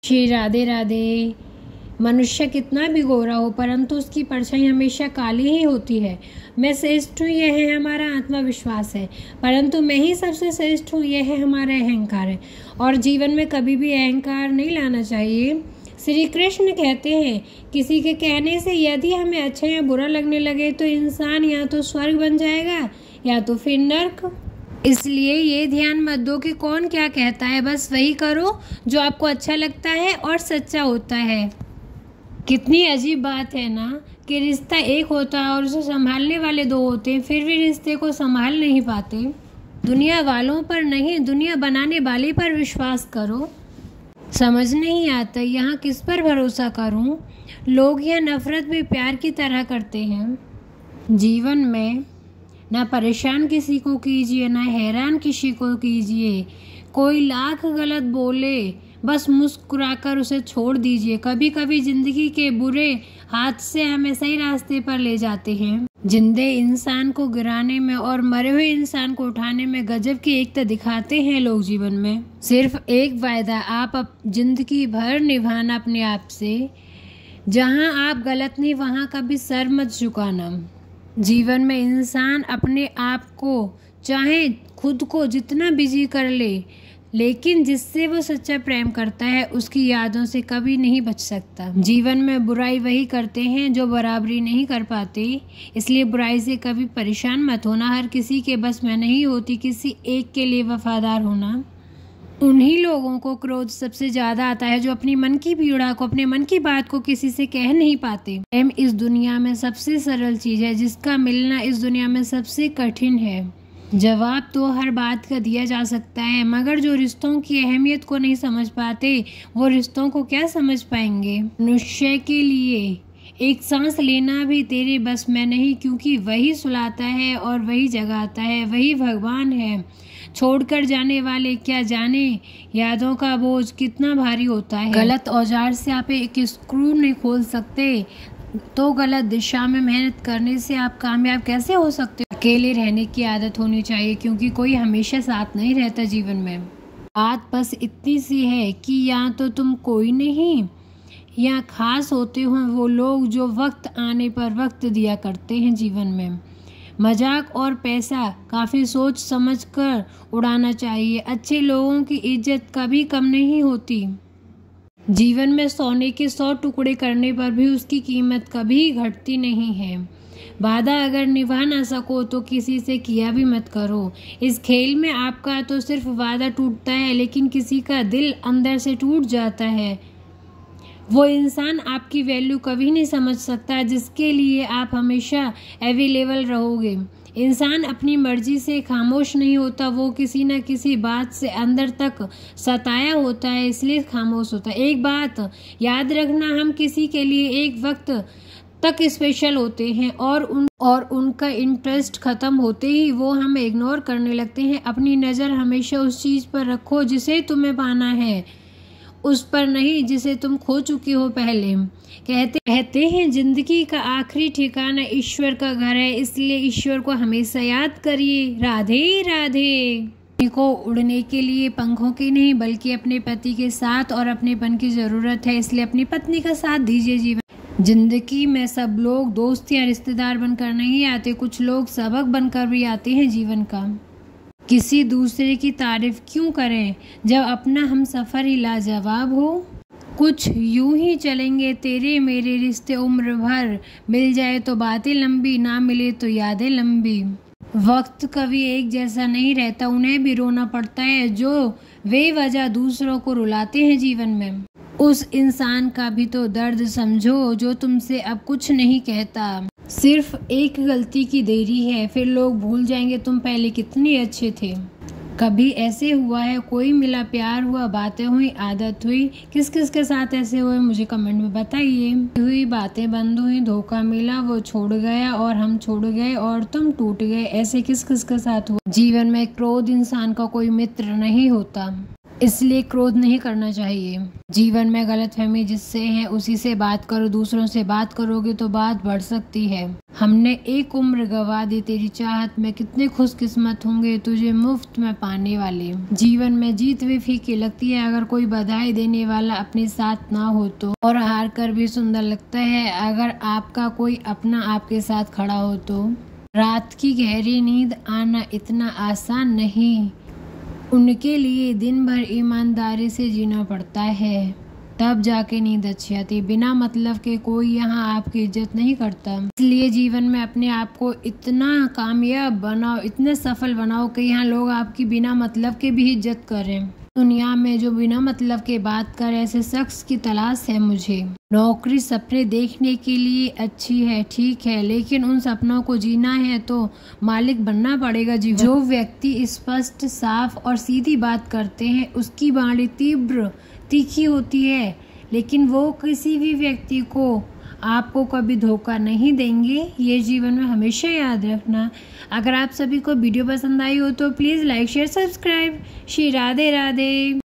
श्री राधे राधे। मनुष्य कितना भी गोरा हो परंतु उसकी परछाई हमेशा काली ही होती है। मैं श्रेष्ठ हूँ यह है हमारा आत्मविश्वास है, परंतु मैं ही सबसे श्रेष्ठ हूँ यह है हमारा अहंकार है। और जीवन में कभी भी अहंकार नहीं लाना चाहिए। श्री कृष्ण कहते हैं किसी के कहने से यदि हमें अच्छा या बुरा लगने लगे तो इंसान या तो स्वर्ग बन जाएगा या तो फिर नर्क। इसलिए ये ध्यान मत दो कि कौन क्या कहता है, बस वही करो जो आपको अच्छा लगता है और सच्चा होता है। कितनी अजीब बात है ना कि रिश्ता एक होता है और उसे संभालने वाले दो होते हैं, फिर भी रिश्ते को संभाल नहीं पाते। दुनिया वालों पर नहीं, दुनिया बनाने वाले पर विश्वास करो। समझ नहीं आता यहाँ किस पर भरोसा करूँ। लोग यहाँ नफरत भी प्यार की तरह करते हैं। जीवन में ना परेशान किसी को कीजिए, ना हैरान किसी को कीजिए। कोई लाख गलत बोले बस मुस्कुराकर उसे छोड़ दीजिए। कभी कभी जिंदगी के बुरे हाथ से हमें सही रास्ते पर ले जाते हैं। जिंदे इंसान को गिराने में और मरे हुए इंसान को उठाने में गजब की एकता दिखाते हैं लोग जीवन में। सिर्फ एक वायदा आप जिंदगी भर निभाना अपने आप से, जहां आप गलत नहीं वहां कभी सर मत झुकाना। जीवन में इंसान अपने आप को चाहे खुद को जितना बिजी कर ले, लेकिन जिससे वो सच्चा प्रेम करता है उसकी यादों से कभी नहीं बच सकता। जीवन में बुराई वही करते हैं जो बराबरी नहीं कर पाते, इसलिए बुराई से कभी परेशान मत होना। हर किसी के बस में नहीं होती किसी एक के लिए वफादार होना। उन्हीं लोगों को क्रोध सबसे ज्यादा आता है जो अपनी मन की पीड़ा को, अपने मन की बात को किसी से कह नहीं पाते। प्रेम इस दुनिया में सबसे सरल चीज है जिसका मिलना इस दुनिया में सबसे कठिन है। जवाब तो हर बात का दिया जा सकता है, मगर जो रिश्तों की अहमियत को नहीं समझ पाते वो रिश्तों को क्या समझ पाएंगे। मनुष्य के लिए एक सांस लेना भी तेरे बस में नहीं, क्योंकि वही सुलाता है और वही जगाता है, वही भगवान है। छोड़कर जाने वाले क्या जाने यादों का बोझ कितना भारी होता है। गलत औजार से आप एक स्क्रू नहीं खोल सकते, तो गलत दिशा में मेहनत करने से आप कामयाब कैसे हो सकते हो। अकेले रहने की आदत होनी चाहिए, क्योंकि कोई हमेशा साथ नहीं रहता जीवन में। बात बस इतनी सी है कि या तो तुम कोई नहीं या खास होते हो वो लोग जो वक्त आने पर वक्त दिया करते हैं जीवन में। मजाक और पैसा काफ़ी सोच समझकर उड़ाना चाहिए। अच्छे लोगों की इज्जत कभी कम नहीं होती। जीवन में सोने के 100 टुकड़े करने पर भी उसकी कीमत कभी घटती नहीं है। वादा अगर निभा ना सको तो किसी से किया भी मत करो। इस खेल में आपका तो सिर्फ वादा टूटता है, लेकिन किसी का दिल अंदर से टूट जाता है। वो इंसान आपकी वैल्यू कभी नहीं समझ सकता जिसके लिए आप हमेशा अवेलेबल रहोगे। इंसान अपनी मर्जी से खामोश नहीं होता, वो किसी न किसी बात से अंदर तक सताया होता है, इसलिए खामोश होता है। एक बात याद रखना, हम किसी के लिए एक वक्त तक स्पेशल होते हैं और उनका इंटरेस्ट खत्म होते ही वो हमें इग्नोर करने लगते हैं। अपनी नज़र हमेशा उस चीज़ पर रखो जिसे तुम्हें पाना है, उस पर नहीं जिसे तुम खो चुके हो पहले। कहते हैं जिंदगी का आखिरी ठिकाना ईश्वर का घर है, इसलिए ईश्वर को हमेशा याद करिए। राधे राधे। को उड़ने के लिए पंखों की नहीं बल्कि अपने पति के साथ और अपनेपन की जरूरत है, इसलिए अपनी पत्नी का साथ दीजिए। जीवन जिंदगी में सब लोग दोस्त या रिश्तेदार बनकर नहीं आते, कुछ लोग सबक बनकर भी आते हैं जीवन का। किसी दूसरे की तारीफ क्यों करें जब अपना हम सफ़र ही लाजवाब हो। कुछ यूं ही चलेंगे तेरे मेरे रिश्ते उम्र भर, मिल जाए तो बातें लंबी, ना मिले तो यादें लंबी। वक्त कभी एक जैसा नहीं रहता, उन्हें भी रोना पड़ता है जो वे वजह दूसरों को रुलाते हैं जीवन में। उस इंसान का भी तो दर्द समझो जो तुमसे अब कुछ नहीं कहता। सिर्फ एक गलती की देरी है, फिर लोग भूल जाएंगे तुम पहले कितने अच्छे थे। कभी ऐसे हुआ है कोई मिला, प्यार हुआ, बातें हुई, आदत हुई, किस किस के साथ ऐसे हुए मुझे कमेंट में बताइए। हुई बातें बंद हुई, धोखा मिला, वो छोड़ गया और हम छोड़ गए और तुम टूट गए, ऐसे किस किस के साथ हुआ। जीवन में क्रोध इंसान का कोई मित्र नहीं होता। इसलिए क्रोध नहीं करना चाहिए। जीवन में गलतफहमी जिससे है उसी से बात करो, दूसरों से बात करोगे तो बात बढ़ सकती है। हमने एक उम्र गवा दी तेरी चाहत में, कितने खुशकिस्मत होंगे तुझे मुफ्त में पाने वाले। जीवन में जीत भी फीकी लगती है अगर कोई बधाई देने वाला अपने साथ ना हो तो, और हार कर भी सुंदर लगता है अगर आपका कोई अपना आपके साथ खड़ा हो तो। रात की गहरी नींद आना इतना आसान नहीं, उनके लिए दिन भर ईमानदारी से जीना पड़ता है, तब जाके नींद अच्छी आती। बिना मतलब के कोई यहाँ आपकी इज्जत नहीं करता। इसलिए जीवन में अपने आप को इतना कामयाब बनाओ, इतने सफल बनाओ कि यहाँ लोग आपकी बिना मतलब के भी इज्जत करें। दुनिया में जो बिना मतलब के बात करे ऐसे शख्स की तलाश है मुझे। नौकरी सपने देखने के लिए अच्छी है, ठीक है, लेकिन उन सपनों को जीना है तो मालिक बनना पड़ेगा जीवन। जो व्यक्ति स्पष्ट, साफ और सीधी बात करते हैं उसकी वाणी तीव्र, तीखी होती है, लेकिन वो किसी भी व्यक्ति को आपको कभी धोखा नहीं देंगे। ये जीवन में हमेशा याद रखना। अगर आप सभी को वीडियो पसंद आई हो तो please like share subscribe. Shri Radhe Radhe.